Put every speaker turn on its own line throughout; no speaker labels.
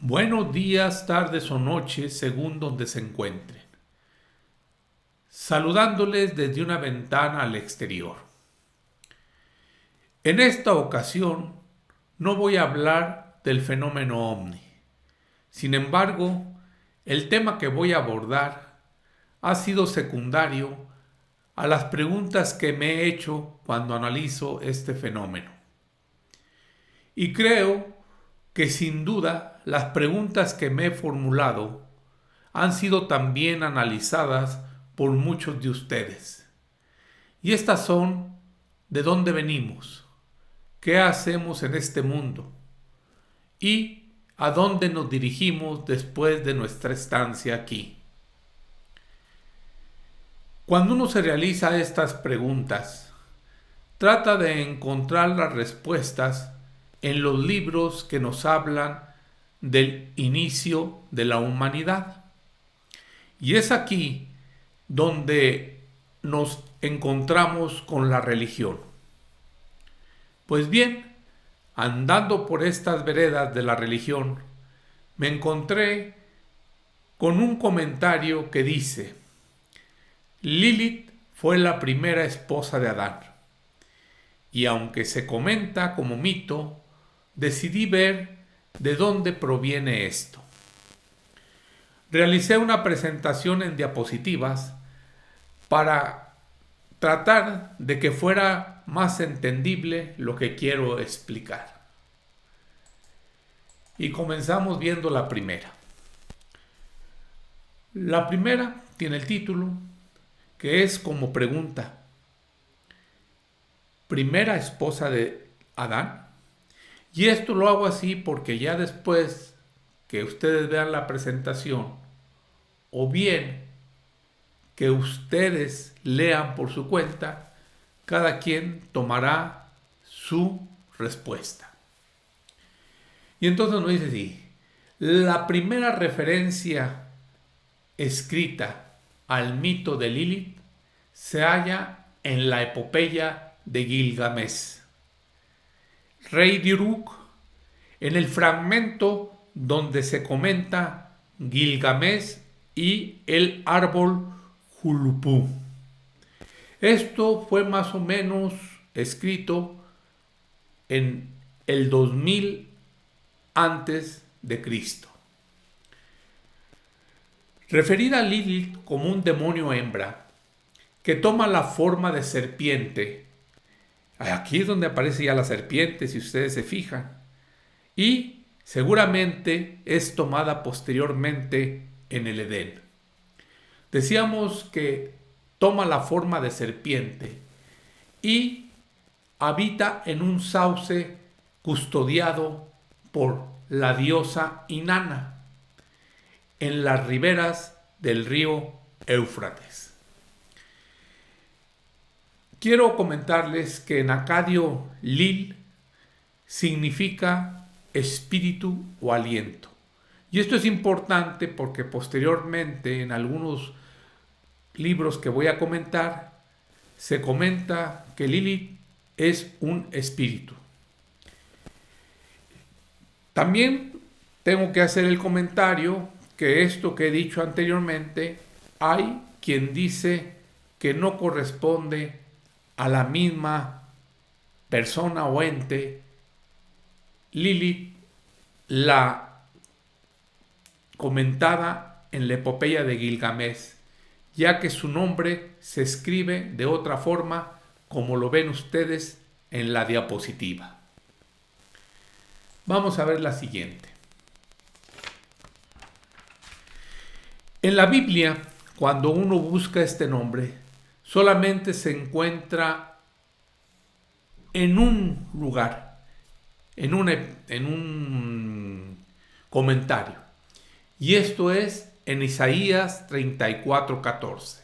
Buenos días, tardes o noches, según donde se encuentren. Saludándoles desde una ventana al exterior. En esta ocasión no voy a hablar del fenómeno ovni. Sin embargo, el tema que voy a abordar ha sido secundario a las preguntas que me he hecho cuando analizo este fenómeno. Y creo que sin duda las preguntas que me he formulado han sido también analizadas por muchos de ustedes. Y estas son: ¿de dónde venimos? ¿Qué hacemos en este mundo? ¿Y a dónde nos dirigimos después de nuestra estancia aquí? Cuando uno se realiza estas preguntas, trata de encontrar las respuestas en los libros que nos hablan del inicio de la humanidad. Y es aquí donde nos encontramos con la religión. Pues bien, andando por estas veredas de la religión, me encontré con un comentario que dice: Lilith fue la primera esposa de Adán. Y aunque se comenta como mito, decidí ver de dónde proviene esto. Realicé una presentación en diapositivas para tratar de que fuera más entendible lo que quiero explicar. Y comenzamos viendo la primera. La primera tiene el título, que es como pregunta: ¿primera esposa de Adán? Y esto lo hago así porque ya después que ustedes vean la presentación, o bien que ustedes lean por su cuenta, cada quien tomará su respuesta. Y entonces nos dice así: la primera referencia escrita al mito de Lilith se halla en la epopeya de Gilgamesh, rey de Uruk, en el fragmento donde se comenta Gilgamesh y el árbol Hulupú. Esto fue más o menos escrito en el 2000 antes de Cristo. Referida a Lilith como un demonio hembra que toma la forma de serpiente. Aquí es donde aparece ya la serpiente, si ustedes se fijan. Y seguramente es tomada posteriormente en el Edén. Decíamos que toma la forma de serpiente y habita en un sauce custodiado por la diosa Inanna en las riberas del río Éufrates. Quiero comentarles que en acadio Lil significa espíritu o aliento. Y esto es importante porque posteriormente en algunos libros que voy a comentar se comenta que Lilith es un espíritu. También tengo que hacer el comentario que esto que he dicho anteriormente, hay quien dice que no corresponde a la misma persona o ente Lilith, la comentada en la epopeya de Gilgamesh, ya que su nombre se escribe de otra forma, como lo ven ustedes en la diapositiva. Vamos a ver la siguiente. En la Biblia, cuando uno busca este nombre, solamente se encuentra en un lugar, en un comentario. Y esto es en Isaías 34:14.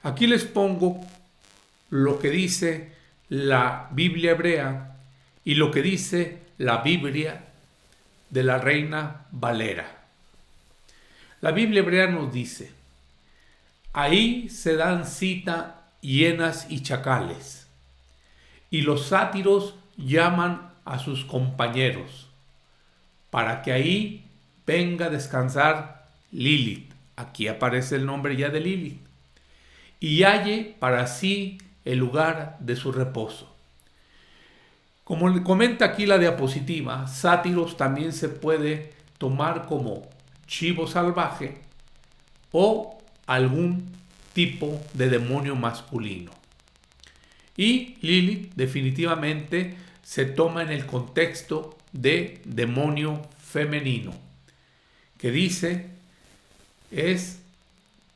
Aquí les pongo lo que dice la Biblia hebrea y lo que dice la Biblia de la Reina Valera. La Biblia hebrea nos dice: ahí se dan cita hienas y chacales, y los sátiros llaman a sus compañeros, para que ahí venga a descansar Lilith. Aquí aparece el nombre ya de Lilith. Y halle para sí el lugar de su reposo. Como le comenta aquí la diapositiva, sátiros también se puede tomar como chivo salvaje o algún tipo de demonio masculino. Y Lilith definitivamente se toma en el contexto de demonio femenino, que dice es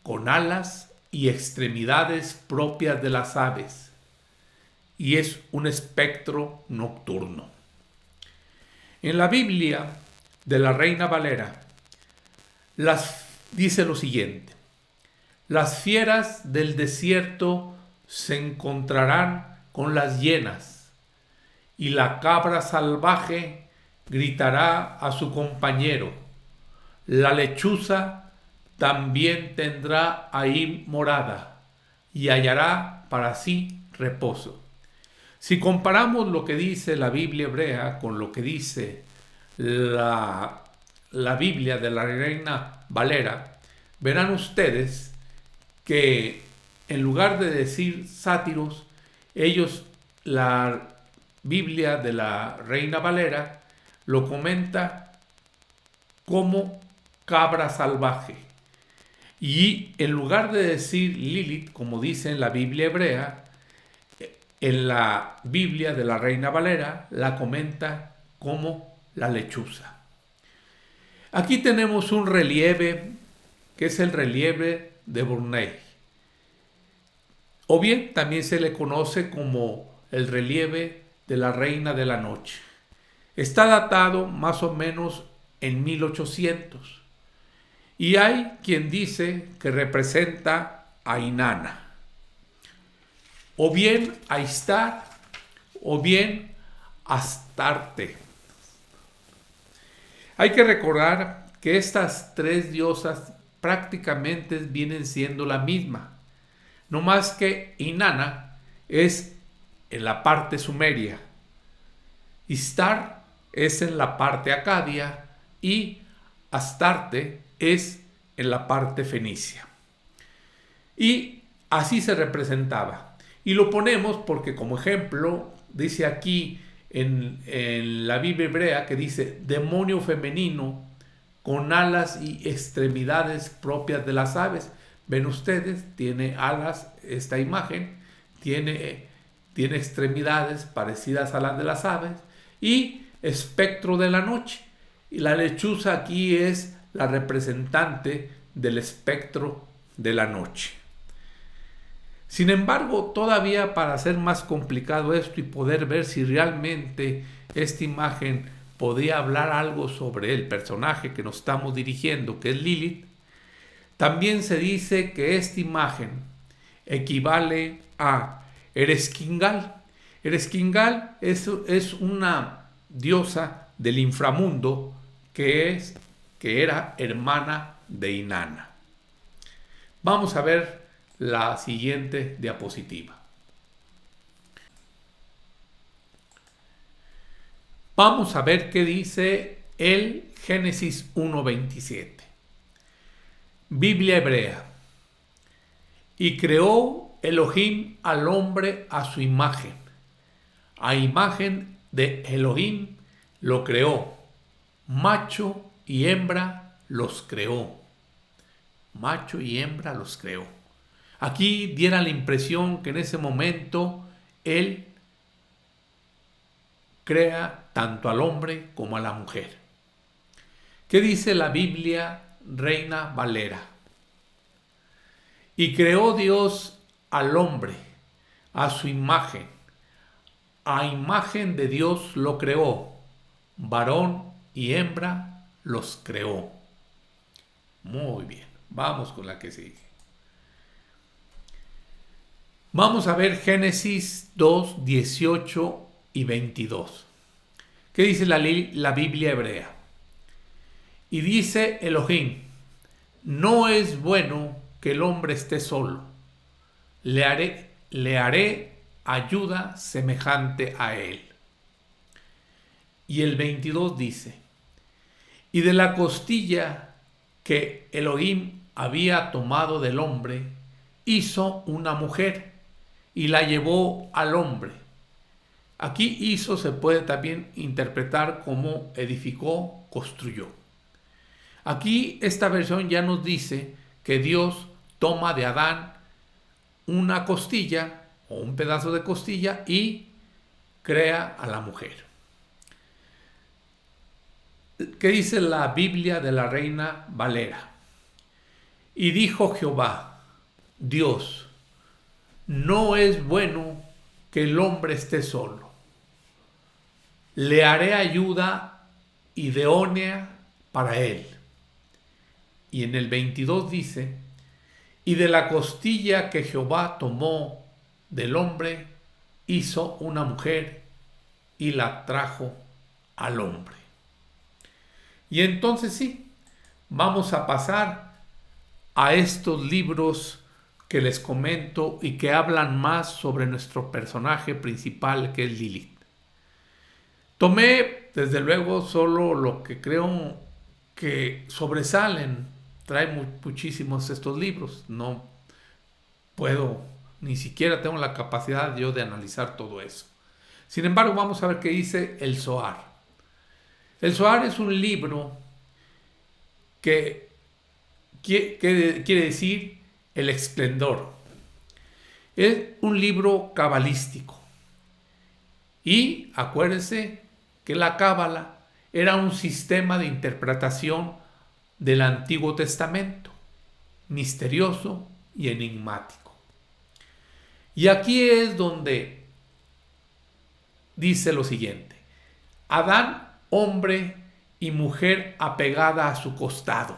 con alas y extremidades propias de las aves, y es un espectro nocturno. En la Biblia de la Reina Valera dice lo siguiente: las fieras del desierto se encontrarán con las hienas, y la cabra salvaje gritará a su compañero. La lechuza también tendrá ahí morada, y hallará para sí reposo. Si comparamos lo que dice la Biblia hebrea con lo que dice la Biblia de la Reina Valera, verán ustedes que en lugar de decir sátiros, la Biblia de la Reina Valera lo comenta como cabra salvaje. Y en lugar de decir Lilith, como dice en la Biblia hebrea, en la Biblia de la Reina Valera la comenta como la lechuza. Aquí tenemos un relieve que es el relieve de Burney, o bien también se le conoce como el relieve de la Reina de la Noche. Está datado más o menos en 1800 y hay quien dice que representa a Inanna, o bien a Istar, o bien a Astarte. Hay que recordar que estas tres diosas prácticamente vienen siendo la misma, no más que Inanna es en la parte sumeria, Istar es en la parte acadia y Astarte es en la parte fenicia. Y así se representaba. Y lo ponemos porque como ejemplo dice aquí en la Biblia hebrea que dice demonio femenino con alas y extremidades propias de las aves. Ven ustedes, tiene alas esta imagen, tiene extremidades parecidas a las de las aves y espectro de la noche. Y la lechuza aquí es la representante del espectro de la noche. Sin embargo, todavía para hacer más complicado esto y poder ver si realmente esta imagen podía hablar algo sobre el personaje que nos estamos dirigiendo, que es Lilith, también se dice que esta imagen equivale a Ereskkigal. Ereskkigal es una diosa del inframundo que era hermana de Inanna. Vamos a ver la siguiente diapositiva. Vamos a ver qué dice el Génesis 1:27. Biblia hebrea. Y creó Elohim al hombre a su imagen. A imagen de Elohim lo creó. Macho y hembra los creó. Macho y hembra los creó. Aquí diera la impresión que en ese momento él crea tanto al hombre como a la mujer. ¿Qué dice la Biblia Reina Valera? Y creó Dios al hombre a su imagen. A imagen de Dios lo creó. Varón y hembra los creó. Muy bien. Vamos con la que sigue. Vamos a ver Génesis 2, 18 y 22. ¿Qué dice la Biblia hebrea? Y dice Elohim, no es bueno que el hombre esté solo. Le haré ayuda semejante a él. Y el 22 dice, Y de la costilla que Elohim había tomado del hombre, hizo una mujer y la llevó al hombre. Aquí hizo se puede también interpretar como edificó, construyó. Aquí esta versión ya nos dice que Dios toma de Adán una costilla o un pedazo de costilla y crea a la mujer. ¿Qué dice la Biblia de la Reina Valera? Y dijo Jehová, Dios, no es bueno que el hombre esté solo. Le haré ayuda idónea para él. Y en el 22 dice, y de la costilla que Jehová tomó del hombre, hizo una mujer y la trajo al hombre. Y entonces sí, vamos a pasar a estos libros que les comento y que hablan más sobre nuestro personaje principal, que es Lilith. Tomé, desde luego, solo lo que creo que sobresalen. Trae muchísimos estos libros. No puedo, ni siquiera tengo la capacidad yo de analizar todo eso. Sin embargo, vamos a ver qué dice el Zohar. El Zohar es un libro que quiere decir el esplendor. Es un libro cabalístico. Y acuérdense que la cábala era un sistema de interpretación del Antiguo Testamento, misterioso y enigmático. Y aquí es donde dice lo siguiente: Adán, hombre y mujer apegada a su costado.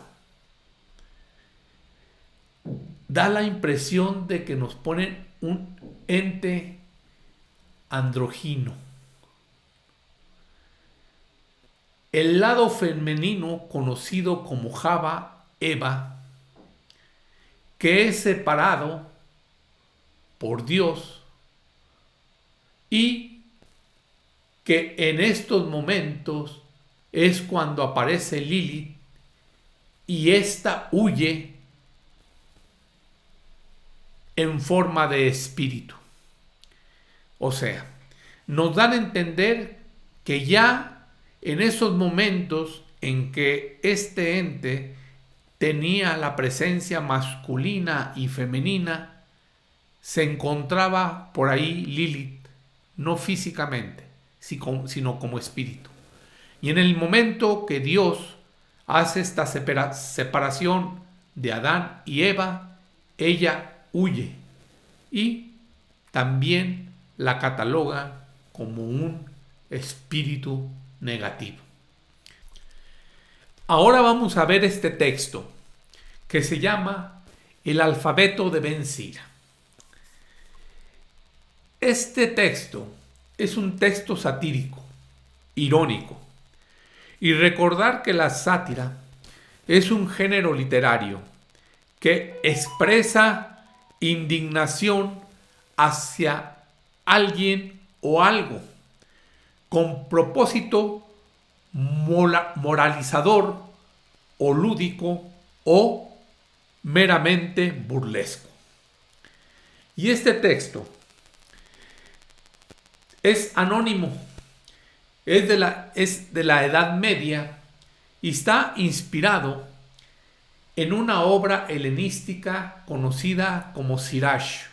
Da la impresión de que nos ponen un ente andrógino. El lado femenino, conocido como Java, Eva, que es separado por Dios y que en estos momentos es cuando aparece Lilith y ésta huye en forma de espíritu. O sea, nos dan a entender que ya en esos momentos en que este ente tenía la presencia masculina y femenina, se encontraba por ahí Lilith, no físicamente, sino como espíritu. Y en el momento que Dios hace esta separación de Adán y Eva, ella huye y también la cataloga como un espíritu negativo. Ahora vamos a ver este texto que se llama El alfabeto de Ben Sira. Este texto es un texto satírico, irónico, y recordar que la sátira es un género literario que expresa indignación hacia alguien o algo con propósito moralizador o lúdico o meramente burlesco. Y este texto es anónimo, es de la Edad Media y está inspirado en una obra helenística conocida como Sirach.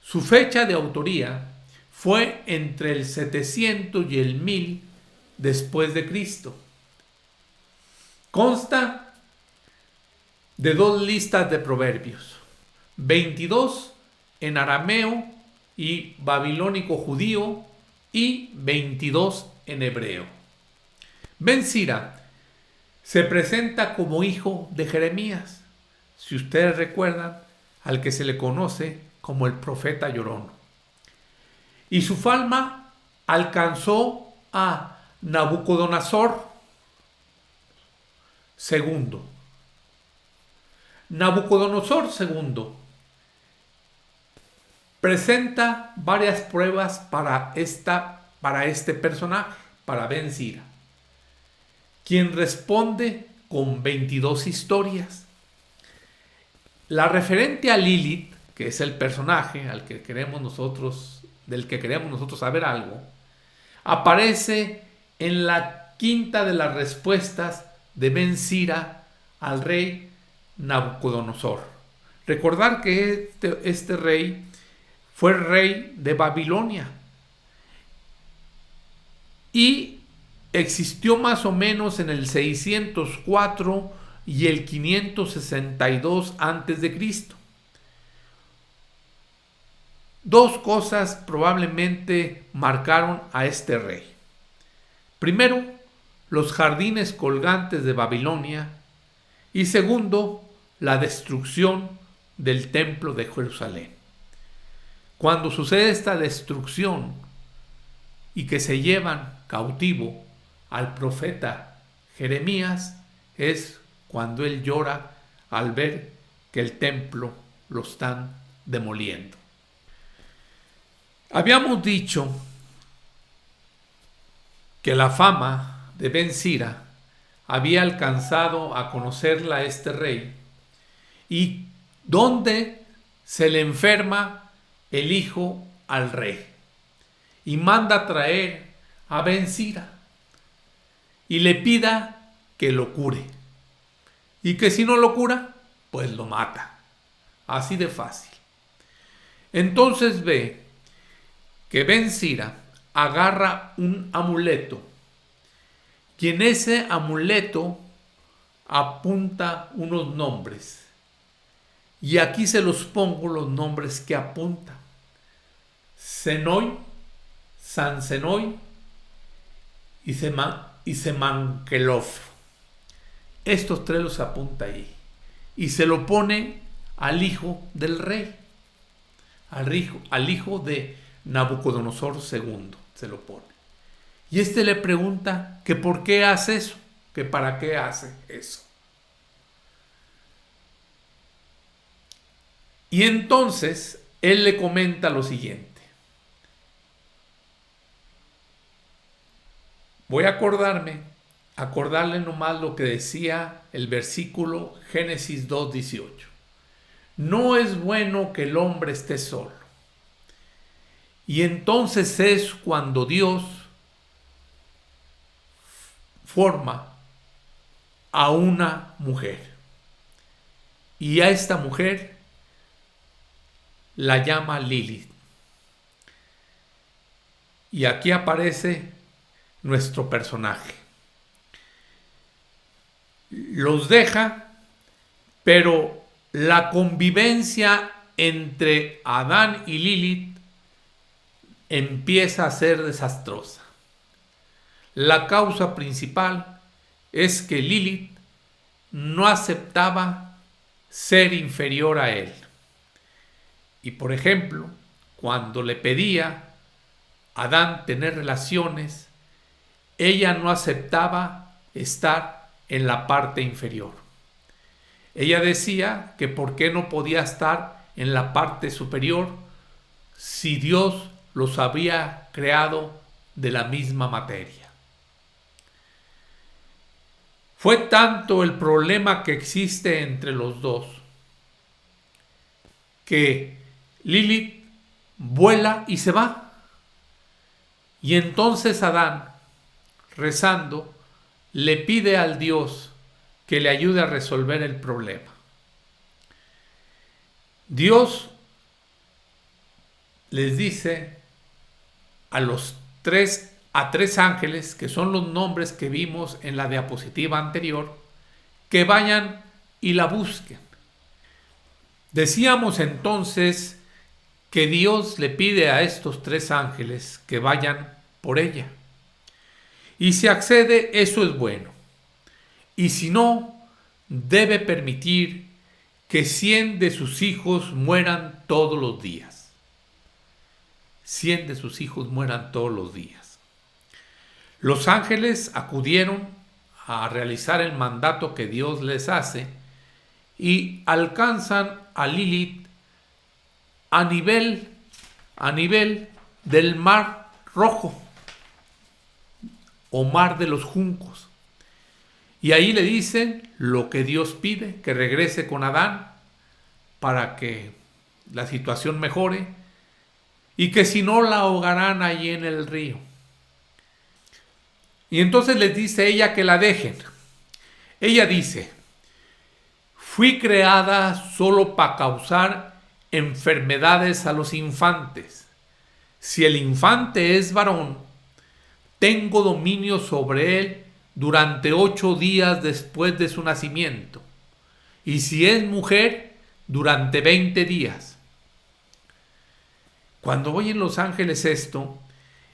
Su fecha de autoría fue entre el 700 y el 1000 después de Cristo. Consta de 2 listas de proverbios, 22 en arameo y babilónico judío y 22 en hebreo. Ben Sira se presenta como hijo de Jeremías, si ustedes recuerdan, al que se le conoce como el profeta llorón. Y su fama alcanzó a Nabucodonosor II. Nabucodonosor II presenta varias pruebas para este personaje, para Ben Sira. quien responde con 22 historias. La referente a Lilith, que es el personaje del que queremos nosotros saber algo, aparece en la quinta de las respuestas de Ben Sira al rey Nabucodonosor. Recordar que este rey fue rey de Babilonia y existió más o menos en el 604 y el 562 a.C. Dos cosas probablemente marcaron a este rey. Primero, los jardines colgantes de Babilonia, y segundo, la destrucción del templo de Jerusalén. Cuando sucede esta destrucción y que se llevan cautivo al profeta Jeremías, es cuando él llora al ver que el templo lo están demoliendo. Habíamos dicho que la fama de Ben Sira había alcanzado a conocerla a este rey, y donde se le enferma el hijo al rey y manda traer a Ben Sira y le pida que lo cure, y que si no lo cura, pues lo mata. Así de fácil. Entonces ve que Ben Sira agarra un amuleto, y en ese amuleto apunta unos nombres. Y aquí se los pongo los nombres que apunta: Senoi, Sansenoi y Semankelov. Estos tres los apunta ahí. Y se lo pone al hijo del rey, al hijo de Nabucodonosor II, se lo pone. Y este le pregunta que por qué hace eso, que para qué hace eso. Y entonces él le comenta lo siguiente. Voy a acordarle nomás lo que decía el versículo Génesis 2:18. No es bueno que el hombre esté solo. Y entonces es cuando Dios forma a una mujer. Y a esta mujer la llama Lilith. Y aquí aparece nuestro personaje. Los deja, pero la convivencia entre Adán y Lilith empieza a ser desastrosa. La causa principal es que Lilith no aceptaba ser inferior a él. Y por ejemplo, cuando le pedía a Adán tener relaciones, ella no aceptaba estar en la parte inferior. Ella decía que por qué no podía estar en la parte superior si Dios los había creado de la misma materia. Fue tanto el problema que existe entre los dos que Lilith vuela y se va. Y entonces Adán, rezando, le pide al Dios que le ayude a resolver el problema. Dios les dice a tres ángeles, que son los nombres que vimos en la diapositiva anterior, que vayan y la busquen. Decíamos entonces que Dios le pide a estos tres ángeles que vayan por ella. Y si accede, eso es bueno. Y si no, debe permitir que 100 de sus hijos mueran todos los días. 100 de sus hijos mueran todos los días. Los ángeles acudieron a realizar el mandato que Dios les hace y alcanzan a Lilith a nivel del Mar Rojo o Mar de los Juncos. Y ahí le dicen lo que Dios pide, que regrese con Adán para que la situación mejore y que si no la ahogarán allí en el río. Y entonces les dice ella que la dejen. Ella dice: fui creada solo para causar enfermedades a los infantes. Si el infante es varón, tengo dominio sobre él durante 8 días después de su nacimiento. Y si es mujer, durante 20 días. Cuando oyen los ángeles esto,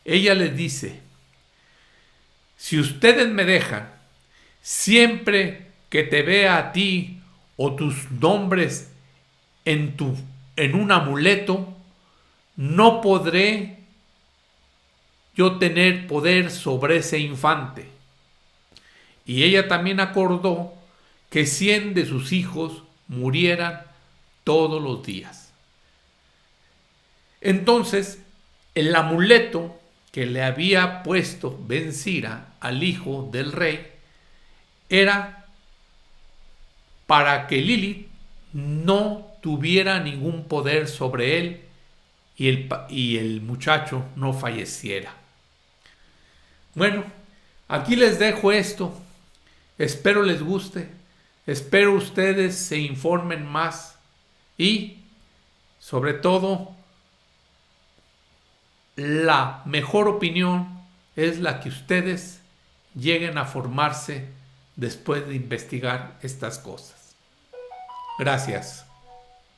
ella les dice: si ustedes me dejan, siempre que te vea a ti o tus nombres en un amuleto, no podré yo tener poder sobre ese infante. Y ella también acordó que 100 de sus hijos murieran todos los días. Entonces, el amuleto que le había puesto Ben-Sira al hijo del rey era para que Lilith no tuviera ningún poder sobre él y el muchacho no falleciera. Bueno, aquí les dejo esto. Espero les guste. Espero ustedes se informen más y, sobre todo, la mejor opinión es la que ustedes lleguen a formarse después de investigar estas cosas. Gracias.